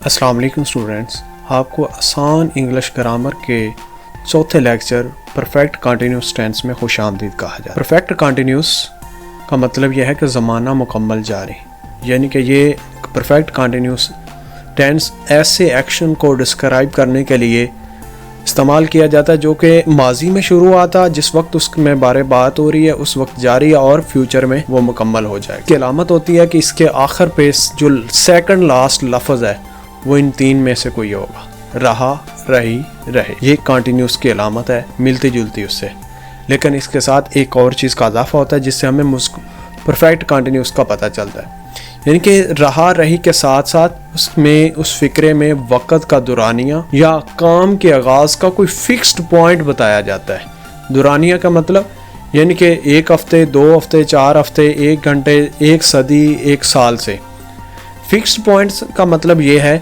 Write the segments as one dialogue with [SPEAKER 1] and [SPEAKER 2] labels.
[SPEAKER 1] अस्सलाम वालेकुम स्टूडेंट्स, आपको आसान इंग्लिश ग्रामर के चौथे लेक्चर परफेक्ट कंटिन्यूस टेंस में खुशामदीद कहा जाता है। परफेक्ट कंटिन्यूस का मतलब यह है कि ज़माना मुकम्मल जारी, यानी कि ये परफेक्ट कंटिन्यूस टेंस ऐसे एक्शन को डिस्क्राइब करने के लिए इस्तेमाल किया जाता है जो कि माजी में शुरू हुआ था, जिस वक्त उसमें बारे बात हो रही है उस वक्त जारी है और फ्यूचर में वो मुकम्मल हो जाएगी। इसकी अलामत होती है कि इसके आखिर पे जो सेकंड लास्ट लफ्ज़ है वो इन तीन में से कोई होगा, रहा, रही, रहे। ये कंटिन्यूस की अलामत है, मिलती जुलती उससे, लेकिन इसके साथ एक और चीज़ का इजाफा होता है जिससे हमें परफेक्ट कंटिन्यूस का पता चलता है। यानी कि रहा रही के साथ साथ उसमें उस फिक्रे में वक़्त का दुरानिया या काम के आगाज़ का कोई फिक्स्ड पॉइंट बताया जाता है। दुरानिया का मतलब यानी कि 1 हफ्ते, 2 हफ्ते, 4 हफ्ते, 1 घंटे, 1 सदी, 1 साल से। फिक्स्ड पॉइंट्स का मतलब ये है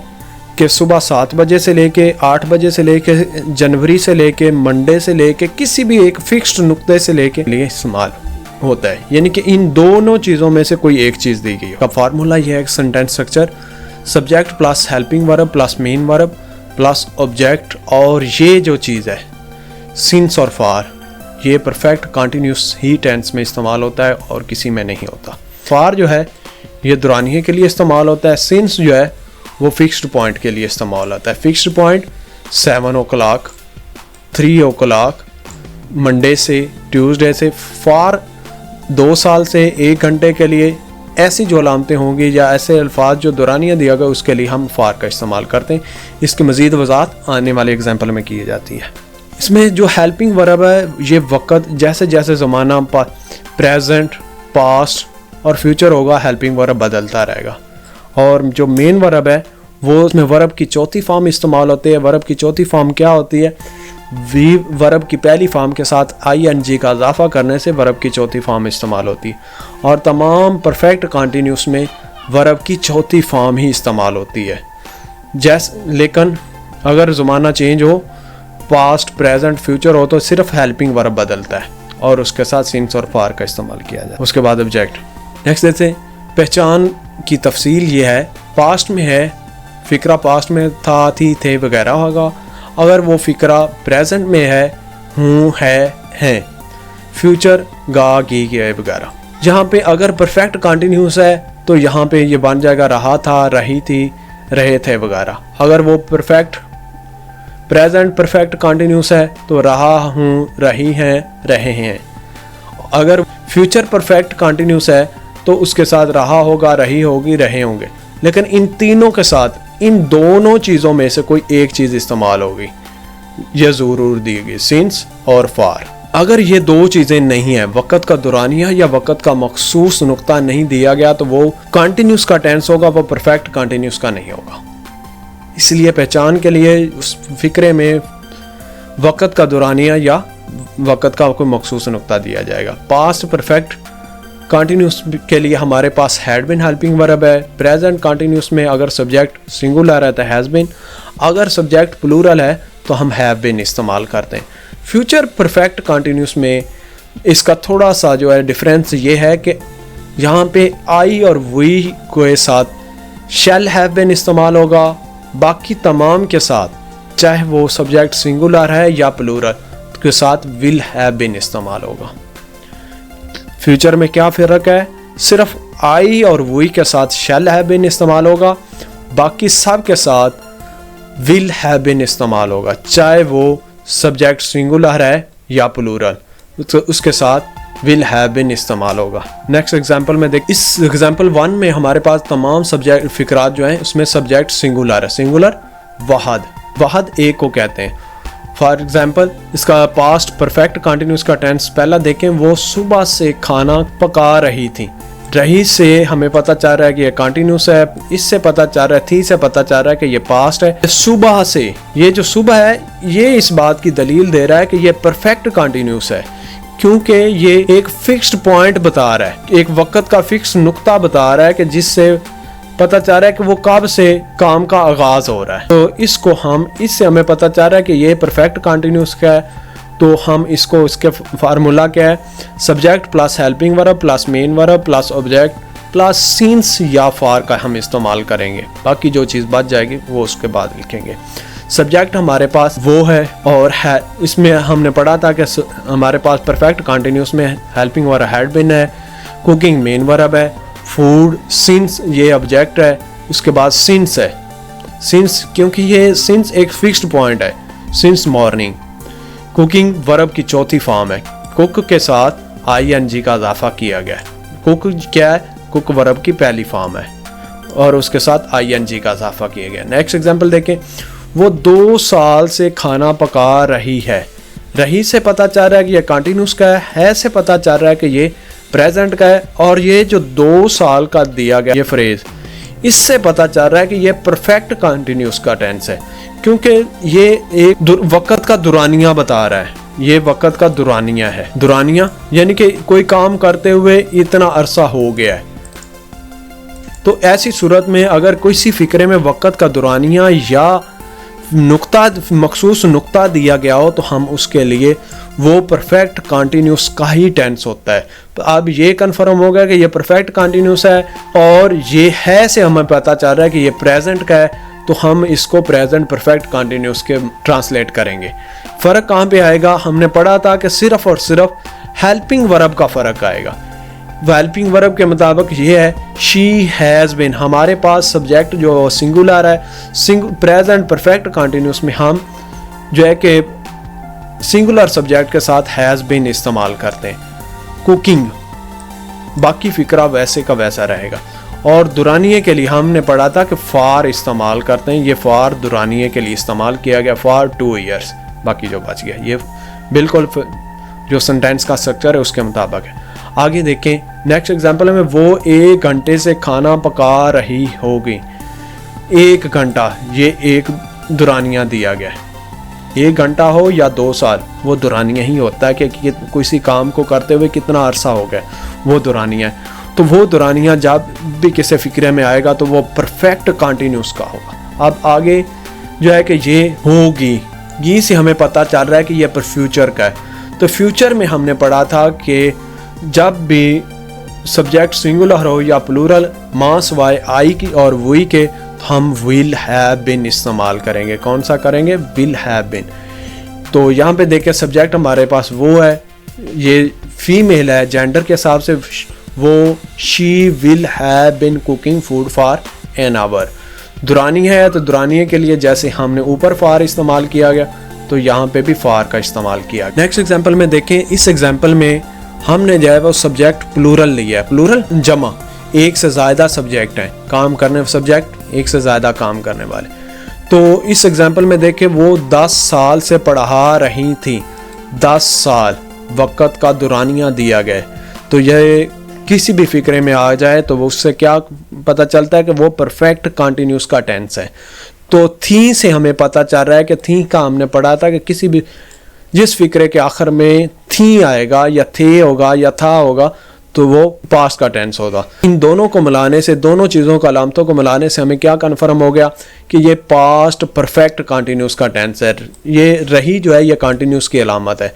[SPEAKER 1] कि सुबह 7 बजे से लेके 8 बजे से लेके जनवरी से लेके मंडे से लेके किसी भी एक फिक्स्ड नुक्ते से लेके लिए इस्तेमाल होता है। यानी कि इन दोनों चीज़ों में से कोई एक चीज़ दी गई है। का फार्मूला यह है, sentence structure subject plus helping verb plus main verb plus object, और ये जो चीज़ है सिंस और फार, ये परफेक्ट कंटिन्यूस ही टेंस में इस्तेमाल होता है और किसी में नहीं होता। फार जो है ये दुरानिये के लिए इस्तेमाल होता है, सिंस जो है वो फिक्स्ड पॉइंट के लिए इस्तेमाल होता है। Fixed point 7 o'clock, 3 o'clock, Monday से ट्यूसडे से। फार 2 साल से 1 घंटे के लिए। ऐसी जो अलामतें होंगी या ऐसे अल्फाज जो दुरानिया दिया गया उसके लिए हम फार का इस्तेमाल करते हैं। इसकी मज़ीद वज़ाहत आने वाले एग्जाम्पल में की जाती है। इसमें जो हेल्पिंग वर्ब है ये वक़्त जैसे जैसे ज़माना प्रेजेंट, पास्ट और फ्यूचर होगा, हेल्पिंग वर्ब बदलता रहेगा। और जो मेन वर्ब है वो उसमें वर्ब की चौथी फॉर्म इस्तेमाल होती है। वर्ब की चौथी फॉर्म क्या होती है? वी वर्ब की पहली फॉर्म के साथ ING का इजाफा करने से वर्ब की चौथी फॉर्म इस्तेमाल होती है। और तमाम परफेक्ट कंटिन्यूस में वर्ब की चौथी फॉर्म ही इस्तेमाल होती है। लेकिन अगर ज़माना चेंज हो, पास्ट, प्रेजेंट, फ्यूचर हो, तो सिर्फ हेल्पिंग वर्ब बदलता है और उसके साथ सिंस और फार का इस्तेमाल किया जाए। उसके बाद ऑब्जेक्ट। नेक्स्ट जैसे पहचान की तफसील ये है, पास्ट में है, फ़िक्रा पास्ट में था, थी, थे वगैरह होगा। अगर वो फ़िक्रा प्रेजेंट में है, हूँ, है, हैं। फ्यूचर गा, गी, गए वगैरह। यहाँ पे अगर परफेक्ट कंटिन्यूस है तो यहाँ पे ये बन जाएगा रहा था, रही थी, रहे थे वगैरह। अगर वो प्रेजेंट परफेक्ट कंटिन्यूस है तो रहा हूँ, रही हैं, रहे हैं। अगर फ्यूचर परफेक्ट कंटिन्यूस है तो उसके साथ रहा होगा, रही होगी, रहे होंगे। लेकिन इन तीनों के साथ इन दोनों चीज़ों में से कोई एक चीज़ इस्तेमाल होगी, यह ज़रूर दी गई, सिंस और फार। अगर ये दो चीज़ें नहीं है, वक़्त का दुरानिया या वक़्त का मखसूस नुक्ता नहीं दिया गया, तो वो कंटिन्यूस का टेंस होगा, वो परफेक्ट कंटिन्यूस का नहीं होगा। इसलिए पहचान के लिए उस फिक्रे में वक़्त का दुरानिया या वक़्त का कोई मखसूस नुक्ता दिया जाएगा। पास्ट परफेक्ट कंटिन्यूस के लिए हमारे पास हैड बीन हेल्पिंग वर्ब है। प्रेजेंट कंटिन्यूस में अगर सब्जेक्ट सिंगुलर है तो हैज़ बीन, अगर सब्जेक्ट प्लूरल है तो हम हैव बीन इस्तेमाल करते हैं। फ्यूचर परफेक्ट कंटिन्यूस में इसका थोड़ा सा जो है डिफरेंस ये है कि यहाँ पे आई और वी के साथ शैल हैव बीन इस्तेमाल होगा, बाकी तमाम के साथ चाहे वो सब्जेक्ट सिंगुलर है या प्लूरल के साथ विल हैव बीन इस्तेमाल होगा। फ्यूचर में क्या फ़र्क है? सिर्फ आई और वी के साथ शैल हैव बीन इस्तेमाल होगा, बाकी सब के साथ विल हैव बीन इस्तेमाल होगा, चाहे वो सब्जेक्ट सिंगुलर है या प्लूरल, तो उसके साथ विल हैव बीन इस्तेमाल होगा। नेक्स्ट एग्जांपल में देख, इस एग्जांपल 1 में हमारे पास तमाम सब्जेक्ट फिक्रात जो हैं उसमें सब्जेक्ट सिंगुलर है। सिंगुलर वहद, वहद एक को कहते हैं। फॉर एग्जाम्पल इसका पास्ट परफेक्ट कंटिन्यूस का टेंस पहला देखें, वो सुबह से खाना पका रही थी। रही से हमें पता चल रहा है कि ये कंटिन्यूस है, इससे पता चल रहा है, थी से पता चल रहा है कि ये पास्ट है। सुबह से, ये जो सुबह है ये इस बात की दलील दे रहा है कि ये परफेक्ट कंटिन्यूस है, क्योंकि ये एक फिक्स्ड पॉइंट बता रहा है, एक वक़्त का फिक्स नुक्ता बता रहा है कि जिससे पता चल रहा है कि वो कब से काम का आगाज हो रहा है। तो इससे हमें पता चल रहा है कि ये परफेक्ट कंटिन्यूस का है। तो हम इसको, इसके फार्मूला क्या है? Subject plus helping verb plus main verb plus object plus since या फॉर का हम इस्तेमाल करेंगे। बाकी जो चीज़ बच जाएगी वो उसके बाद लिखेंगे। सब्जेक्ट हमारे पास वो है और है, इसमें हमने पढ़ा था कि हमारे पास परफेक्ट कंटिन्यूस में हेल्पिंग वर्ब हैड बीन है, कुकिंग मेन वर्ब है, फूड सिंस ये ऑब्जेक्ट है, उसके बाद सिंस है। सिंस क्योंकि ये सिंस एक फिक्स्ड पॉइंट है, सिंस मॉर्निंग। कुकिंग वर्ब की चौथी फॉर्म है, कुक के साथ ING का इजाफा किया गया है। कुक क्या है? कुक वर्ब की पहली फॉर्म है और उसके साथ ING का इजाफा किया गया। नेक्स्ट एग्जांपल देखें, वो 2 साल से खाना पका रही है। रही से पता चल रहा है कि ये कंटिन्यूस का है से पता चल रहा है कि ये प्रेजेंट का है, और ये जो 2 साल का दिया गया ये फ्रेज, इससे पता चल रहा है कि ये परफेक्ट कंटिन्यूस का टेंस है, क्योंकि ये एक वक़्त का दुरानिया बता रहा है। ये वक़्त का दुरानिया है। दुरानिया यानी कि कोई काम करते हुए इतना अरसा हो गया है। तो ऐसी सूरत में अगर किसी फिक्रे में वक़्त का दुरानिया या नुक्ता मखसूस नुक्ता दिया गया हो तो हम उसके लिए वो परफेक्ट कंटिन्यूस का ही टेंस होता है। तो अब ये कंफर्म हो गया कि ये परफेक्ट कंटिन्यूस है और ये है से हमें पता चल रहा है कि ये प्रेजेंट का है, तो हम इसको प्रेजेंट परफेक्ट कंटिन्यूस के ट्रांसलेट करेंगे। फ़र्क कहाँ पे आएगा? हमने पढ़ा था कि सिर्फ और सिर्फ हेल्पिंग वर्ब का फ़र्क आएगा। हेल्पिंग वर्ब के मुताबिक ये है शी हैज़ बीन। हमारे पास सब्जेक्ट जो सिंगुलर है, प्रेजेंट परफेक्ट कंटिन्यूस में हम जो है कि सिंगुलर सब्जेक्ट के साथ हैज़ बीन इस्तेमाल करते हैं। कुकिंग बाकी फिक्रा वैसे का वैसा रहेगा। और दुरानिये के लिए हमने पढ़ा था कि फार इस्तेमाल करते हैं। ये फार दुरानिये के लिए इस्तेमाल किया गया, फार 2 ईयर्स। बाकी जो बच गया ये बिल्कुल जो सेंटेंस का स्ट्रक्चर है उसके मुताबिक है। आगे देखें, नेक्स्ट एग्जांपल में वो 1 घंटे से खाना पका रही होगी। 1 घंटा ये एक दुरानिया दिया गया है। 1 घंटा हो या 2 साल, वो दुरानिया ही होता है कि किसी काम को करते हुए कितना अरसा हो गया, वो दुरानिया है। तो वो दुरानिया जब भी किसी फिक्रे में आएगा तो वो परफेक्ट कंटिन्यूस का होगा। अब आगे जो है कि ये होगी, ये से हमें पता चल रहा है कि ये पर फ्यूचर का है। तो फ्यूचर में हमने पढ़ा था कि जब भी सब्जेक्ट सिंगुलर हो या प्लूरल मास वाई आई की और वी के, तो हम विल हैव बीन इस्तेमाल करेंगे। कौन सा करेंगे? Will have been. तो यहाँ पे देखें सब्जेक्ट हमारे पास वो है, ये फीमेल है, जेंडर के हिसाब से वो she will have been cooking food for an hour. दुरानी है तो दुरानिये के लिए जैसे हमने ऊपर फॉर इस्तेमाल किया गया तो यहाँ पे भी फॉर का इस्तेमाल किया। नेक्स्ट एग्जांपल में देखें, इस एग्जांपल में हमने जो है वो सब्जेक्ट प्लूरल लिया है। प्लूरल जमा, एक से ज़्यादा सब्जेक्ट हैं, काम करने सब्जेक्ट एक से ज़्यादा काम करने वाले। तो इस एग्जांपल में देखें वो 10 साल से पढ़ा रही थी। 10 साल वक़्त का दुरानिया दिया गया। तो यह किसी भी फिक्रे में आ जाए तो वो उससे क्या पता चलता है कि वो परफेक्ट कंटिन्यूस का टेंस है। तो थी से हमें पता चल रहा है कि थी का हमने पढ़ा था कि किसी भी जिस फिक्रे के आखिर में थी आएगा या थे होगा या था होगा तो वो पास्ट का टेंस होगा। इन दोनों को मिलाने से, दोनों चीज़ों का अलामतों को मिलाने से हमें क्या कन्फर्म हो गया कि ये पास्ट परफेक्ट कंटिन्यूस का टेंस है। ये रही जो है ये कंटिन्यूस की अलामत है।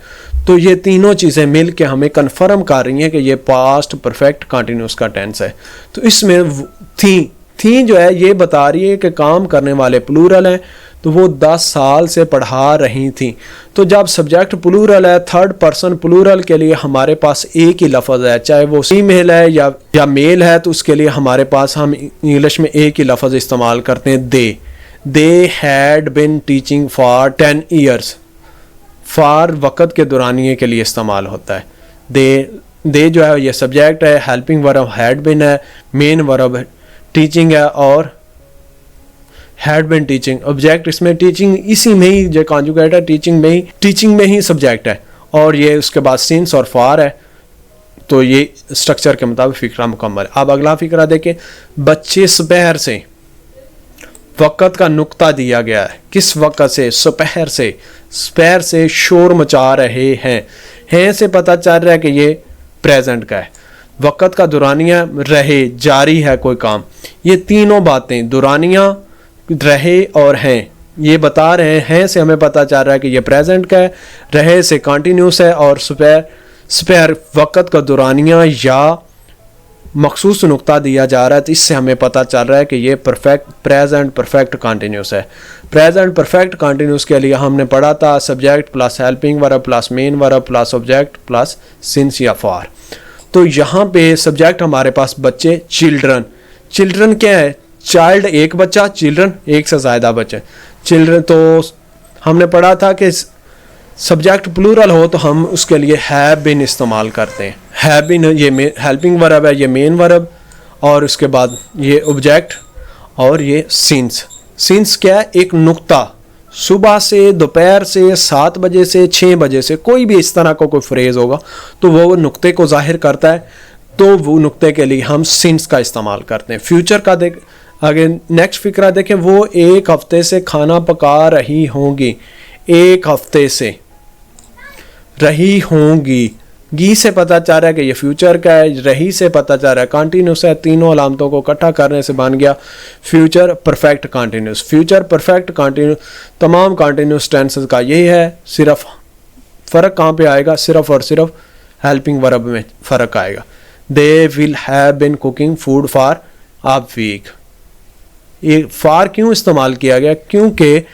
[SPEAKER 1] तो ये तीनों चीज़ें मिल के हमें कन्फर्म कर रही हैं कि ये पास्ट परफेक्ट कंटिन्यूस का टेंस है। तो इसमें थी जो है ये बता रही है कि काम करने वाले प्लूरल हैं, तो वो 10 साल से पढ़ा रही थी। तो जब सब्जेक्ट प्लूरल है, थर्ड पर्सन प्लूरल के लिए हमारे पास एक ही लफ्ज़ है, चाहे वो फीमेल है या मेल है, तो उसके लिए हमारे पास हम इंग्लिश में एक ही लफ्ज़ इस्तेमाल करते हैं, they had been teaching for 10 years. For वक़्त के दुरानिये के लिए इस्तेमाल होता है। दे जो है ये सब्जेक्ट है, हेल्पिंग वर्ब हैड बिन है, मेन वर्ब टीचिंग है और हैड बिन टीचिंग ऑब्जेक्ट। इसमें टीचिंग इसी में ही जो कॉन्जुगेट है, टीचिंग में ही सब्जेक्ट है और ये उसके बाद सिंस और फॉर है। तो ये स्ट्रक्चर के मुताबिक फिक्रा मुकम्मल है। अब अगला फिक्रा देखें, बच्चे सुपहर से, वक़्त का नुक्ता दिया गया है। किस वक़्त से? सुपहर से। सुपहर से शोर मचा रहे हैं से पता चल रहा है कि ये प्रेजेंट का है। वक़्त का दुरानिया रहे, जारी है कोई काम। ये तीनों बातें दुरानिया, रहे और हैं, ये बता रहे हैं से हमें पता चल रहा है कि ये प्रेजेंट का है। रहे से कंटिन्यूस है और सुपहर वक़्त का दुरानिया या मखसूस नुक्ता दिया जा रहा है, तो इससे हमें पता चल रहा है कि ये प्रेजेंट परफेक्ट कंटिन्यूस है। प्रेजेंट परफेक्ट कंटिन्यूस के लिए हमने पढ़ा था subject plus helping verb plus main verb plus object plus since या फॉर। तो यहाँ पे सब्जेक्ट हमारे पास बच्चे, चिल्ड्रन। चिल्ड्रन क्या है? चाइल्ड एक बच्चा, चिल्ड्रन एक से ज़्यादा बच्चे। चिल्ड्रन तो हमने पढ़ा था कि सब्जेक्ट प्लूरल हो तो हम उसके लिए हैव बीन इस्तेमाल करते हैं। हैव बीन ये हेल्पिंग वर्ब है, ये मेन वर्ब, और उसके बाद ये ऑब्जेक्ट और ये सिंस। सिंस क्या है? एक नुक्ता। सुबह से, दोपहर से, 7 बजे से, 6 बजे से, कोई भी इस तरह का कोई फ्रेज होगा तो वो नुक्ते को जाहिर करता है, तो वो नुक्ते के लिए हम सिंस का इस्तेमाल करते हैं। फ्यूचर का आगे नेक्स्ट फिक्रा देखें, वो 1 हफ्ते से खाना पका रही होंगी। 1 हफ्ते से रही होंगी, गी से पता चल रहा है कि ये फ्यूचर का है, रही से पता चल रहा है कंटिन्यूस है। तीनों अलामतों को इकट्ठा करने से बन गया future perfect continuous. Future perfect continuous तमाम कंटिन्यूस टेंसेस का यही है। सिर्फ फ़र्क कहाँ पे आएगा? सिर्फ और सिर्फ हेल्पिंग वर्ब में फ़र्क आएगा। They will have been cooking food for a week. ये फार क्यों इस्तेमाल किया गया? क्योंकि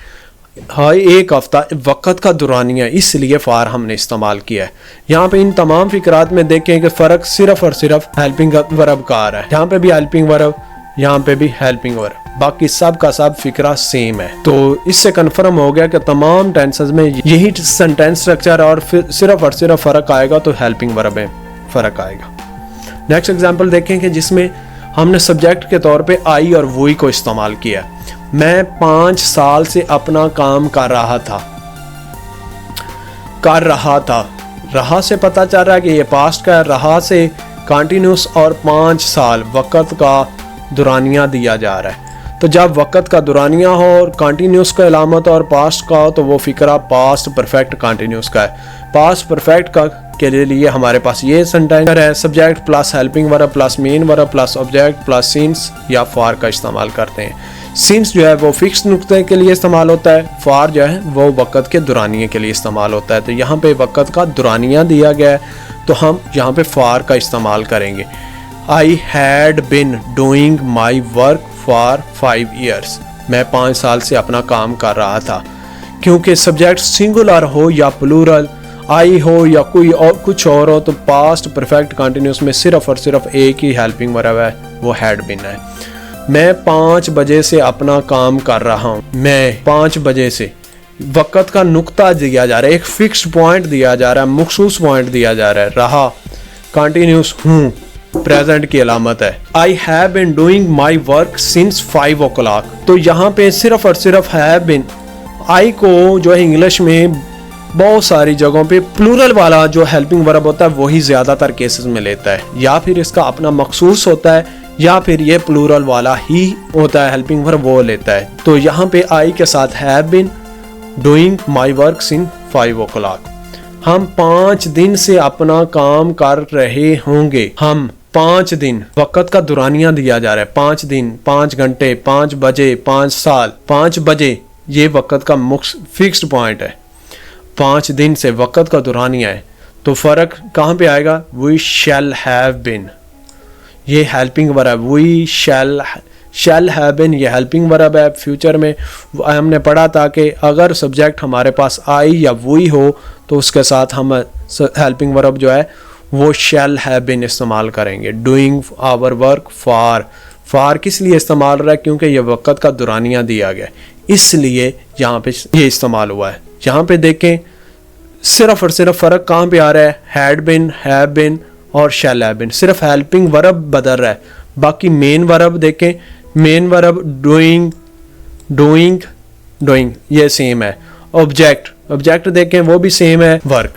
[SPEAKER 1] हाँ, 1 हफ्ता वक़्त का दुरानिया, इसलिए फार हमने इस्तेमाल किया है। यहाँ पे इन तमाम फिक्रात में देखें कि फ़र्क सिर्फ और सिर्फ हेल्पिंग वर्ब का आ रहा है। यहाँ पे भी हेल्पिंग वर्ब, यहाँ पे भी हेल्पिंग वर्ब, बाकी सब का सब फिक्रा सेम है। तो इससे कन्फर्म हो गया कि तमाम टेंसेस में यही सेंटेंस स्ट्रक्चर, और फिर सिर्फ और सिर्फ फ़र्क आएगा तो हेल्पिंग वर्ब में फ़र्क आएगा। नेक्स्ट एग्जाम्पल देखें कि जिसमें हमने सब्जेक्ट के तौर पे आई और वही को इस्तेमाल किया। मैं 5 साल से अपना काम कर रहा था। रहा से पता चल रहा है कि ये पास्ट का है, रहा से कंटिन्यूस, और 5 साल वक़्त का दुरानिया दिया जा रहा है। तो जब वक़्त का दुरानिया हो और कंटिन्यूस का अलामत और पास्ट का हो तो वो फिक्रा पास्ट परफेक्ट कंटिन्यूस का है। पास्ट परफेक्ट का के लिए हमारे पास ये सेंटेंस है, subject plus helping verb plus main verb plus object plus since या फॉर का इस्तेमाल करते हैं। सिंस जो है वो फिक्स नुक्ते के लिए इस्तेमाल होता है, फॉर जो है वो वक़्त के दुरानिये के लिए इस्तेमाल होता है। तो यहाँ पे वक़्त का दुरानिया दिया गया है तो हम यहाँ पे फॉर का इस्तेमाल करेंगे। I had been doing my work for 5 years। मैं 5 साल से अपना काम कर रहा था। क्योंकि सब्जेक्ट सिंगुलर हो या प्लूरल, आई हो या कोई और कुछ और हो, तो पास्ट परफेक्ट कंटिन्यूस में सिर्फ और सिर्फ एक ही हेल्पिंग वर्ब है, वो हैड बिन है। मैं 5 बजे से अपना काम कर रहा हूँ। मैं 5 बजे से, वक़्त का नुक्ता दिया जा रहा है, एक फिक्स्ड पॉइंट दिया जा रहा है, मखसूस पॉइंट दिया जा रहा है। रहा कंटिन्यूस हूँ, प्रेजेंट की अलामत है। I have been doing my work since 5 o'clock। तो यहाँ पे सिर्फ और सिर्फ हैव बिन, आई को जो है इंग्लिश में बहुत सारी जगहों पे प्लूरल वाला जो हेल्पिंग वर्ब होता है वही ज़्यादातर केसेस में लेता है, या फिर इसका अपना मखसूस होता है, या फिर ये प्लूरल वाला ही होता है हेल्पिंग वर्ब, वो लेता है। तो यहाँ पे आई के साथ have been doing my work since 5 o'clock। हम 5 दिन से अपना काम कर रहे होंगे। हम 5 दिन, वक़्त का दुरानिया दिया जा रहा है। 5 दिन, 5 घंटे, 5 बजे, 5 साल। 5 बजे ये वक़्त का फिक्स्ड पॉइंट है। 5 दिन से वक़्त का दुरानिया है, तो फ़र्क कहाँ पे आएगा? वी शैल हैव बिन, ये helping verb, we shall have been ये हेल्पिंग वर्ब है। फ्यूचर में हमने पढ़ा था कि अगर सब्जेक्ट हमारे पास आई या वही हो तो उसके साथ हम हेल्पिंग वर्ब जो है वो शैल हैव बिन इस्तेमाल करेंगे। डूइंग आवर वर्क फॉर किस लिए इस्तेमाल रहा है? क्योंकि ये वक़्त का दुरानिया दिया गया, इसलिए यहाँ पे ये इस्तेमाल हुआ है। यहाँ पे देखें सिर्फ और सिर्फ फ़र्क कहाँ पे आ रहा है? हैड बिन, हैव बिन और शैल हैव बिन, सिर्फ हेल्पिंग वर्ब बदल रहा है। बाकी मेन वर्ब देखें, मेन वर्ब डूइंग ये सेम है। ऑब्जेक्ट देखें वो भी सेम है। वर्क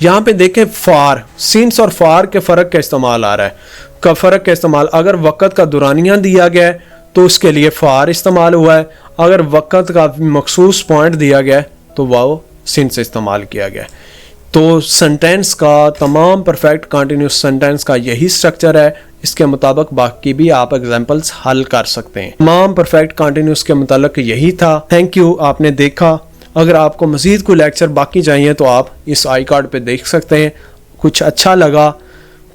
[SPEAKER 1] यहाँ पे देखें फॉर, सिंस और फॉर के फ़र्क का इस्तेमाल आ रहा है। का फ़र्क का इस्तेमाल, अगर वक़्त का दुरानिया दिया गया है तो उसके लिए फॉर इस्तेमाल हुआ है, अगर वक़्त का मखसूस पॉइंट दिया गया है तो वो सिंस इस्तेमाल किया गया। तो सेंटेंस का, तमाम परफेक्ट कंटिन्यूस सेंटेंस का यही स्ट्रक्चर है। इसके मुताबिक बाकी भी आप एग्जांपल्स हल कर सकते हैं। तमाम परफेक्ट कंटिन्यूस के मुताबिक यही था। थैंक यू, आपने देखा। अगर आपको मज़ीद कोई लेक्चर बाकी चाहिए तो आप इस आई कार्ड पे देख सकते हैं। कुछ अच्छा लगा,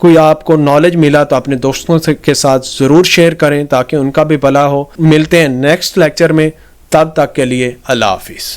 [SPEAKER 1] कोई आपको नॉलेज मिला तो अपने दोस्तों के साथ ज़रूर शेयर करें ताकि उनका भी भला हो। मिलते हैं नेक्स्ट लेक्चर में, तब तक के लिए अल्लाह हाफिज़।